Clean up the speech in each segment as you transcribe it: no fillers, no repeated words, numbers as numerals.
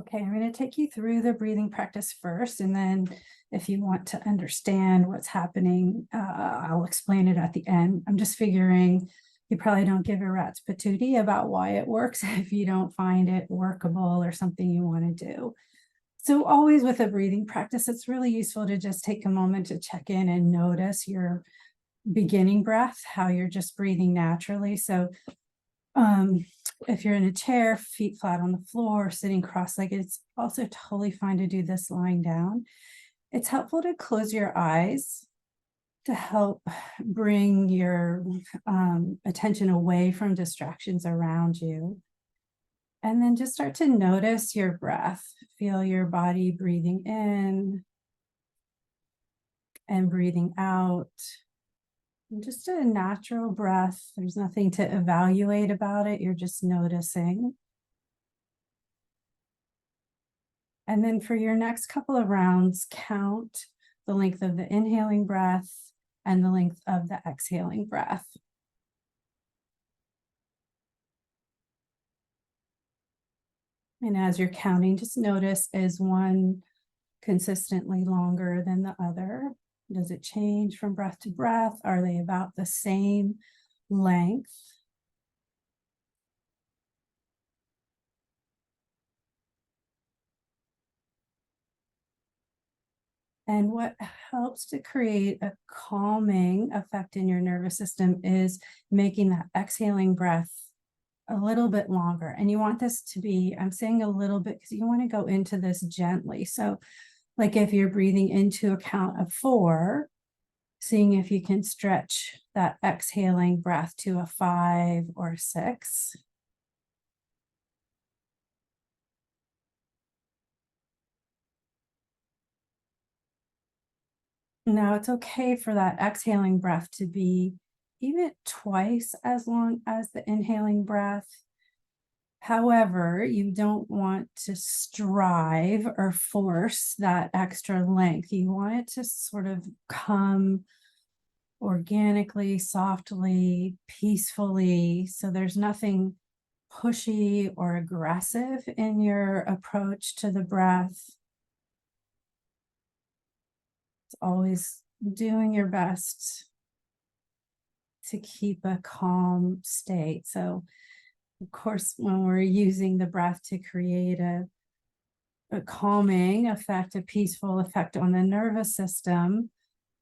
Okay, I'm going to take you through the breathing practice first, and then if you want to understand what's happening, I'll explain it at the end. I'm just figuring you probably don't give a rat's patootie about why it works if you don't find it workable or something you want to do. So always with a breathing practice, it's really useful to just take a moment to check in and notice your beginning breath, how you're just breathing naturally. So um, if you're in a chair, feet flat on the floor, sitting cross-legged, it's also totally fine to do this lying down. It's helpful to close your eyes to help bring your attention away from distractions around you. And then just start to notice your breath. Feel your body breathing in and breathing out. Just a natural breath. There's nothing to evaluate about it. You're just noticing. And then for your next couple of rounds, count the length of the inhaling breath and the length of the exhaling breath. And as you're counting, just notice, is one consistently longer than the other? Does it change from breath to breath? Are they about the same length? And what helps to create a calming effect in your nervous system is making that exhaling breath a little bit longer. And you want this to be, I'm saying a little bit because you want to go into this gently. So like if you're breathing into a count of 4, seeing if you can stretch that exhaling breath to a 5 or 6. Now it's okay for that exhaling breath to be even twice as long as the inhaling breath. However, you don't want to strive or force that extra length. You want it to sort of come organically, softly, peacefully. So there's nothing pushy or aggressive in your approach to the breath. It's always doing your best to keep a calm state. So, of course, when we're using the breath to create a calming effect, a peaceful effect on the nervous system,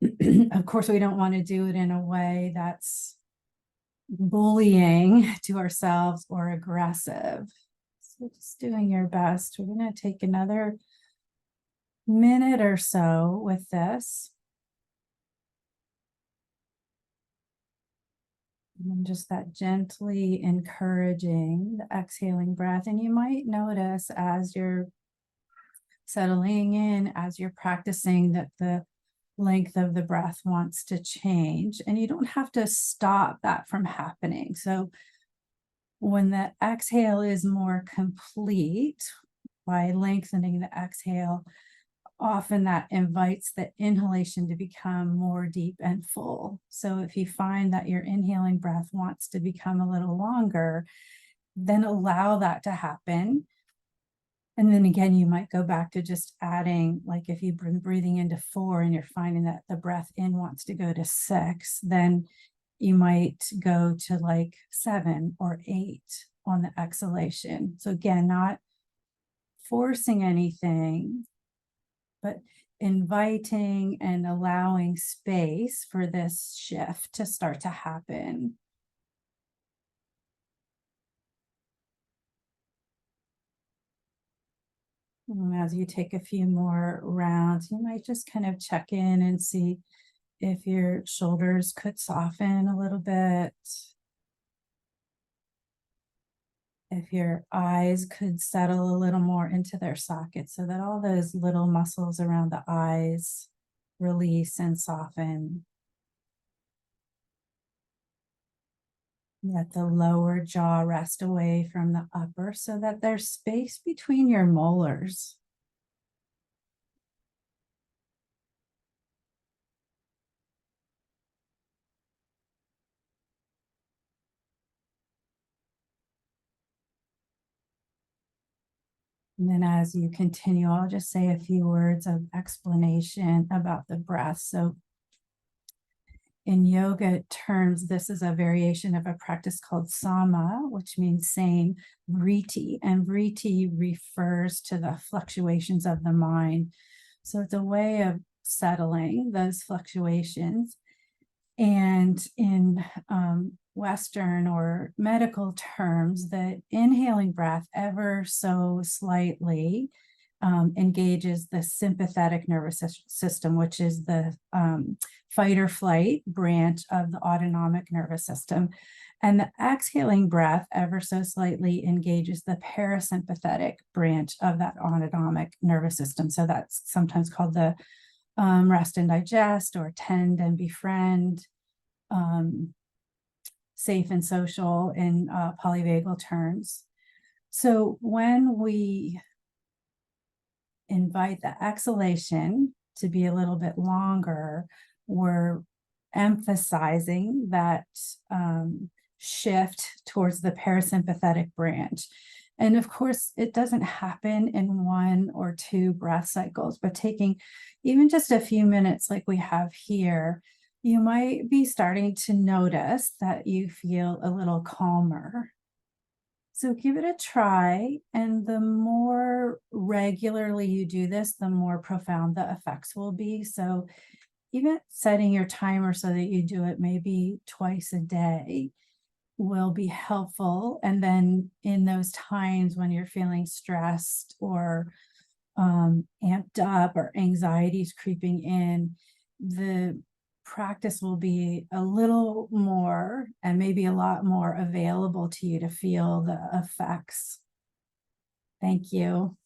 of course, we don't want to do it in a way that's bullying to ourselves or aggressive. So just doing your best. We're going to take another minute or so with this. And just that gently encouraging the exhaling breath. And you might notice as you're settling in, as you're practicing, that the length of the breath wants to change. And you don't have to stop that from happening. So when the exhale is more complete, by lengthening the exhale, often that invites the inhalation to become more deep and full. So if you find that your inhaling breath wants to become a little longer, then allow that to happen. And then again, you might go back to just adding, like if you've been breathing into 4 and you're finding that the breath in wants to go to 6, then you might go to like 7 or 8 on the exhalation. So again, not forcing anything, but inviting and allowing space for this shift to start to happen. And as you take a few more rounds, you might just kind of check in and see if your shoulders could soften a little bit, if your eyes could settle a little more into their sockets so that all those little muscles around the eyes release and soften. Let the lower jaw rest away from the upper so that there's space between your molars. And then as you continue, I'll just say a few words of explanation about the breath. So in yoga terms, this is a variation of a practice called sama, which means same, vritti. And vritti refers to the fluctuations of the mind. So it's a way of settling those fluctuations. And in Western or medical terms, the inhaling breath ever so slightly engages the sympathetic nervous system, which is the fight or flight branch of the autonomic nervous system. And the exhaling breath ever so slightly engages the parasympathetic branch of that autonomic nervous system. So that's sometimes called the rest and digest, or tend and befriend, safe and social in polyvagal terms. So when we invite the exhalation to be a little bit longer, we're emphasizing that shift towards the parasympathetic branch. And of course, it doesn't happen in 1 or 2 breath cycles, but taking even just a few minutes like we have here, you might be starting to notice that you feel a little calmer. So give it a try, and the more regularly you do this, the more profound the effects will be. So even setting your timer so that you do it maybe twice a day will be helpful. And then in those times when you're feeling stressed or amped up, or anxiety is creeping in, the practice will be a little more and maybe a lot more available to you to feel the effects. Thank you.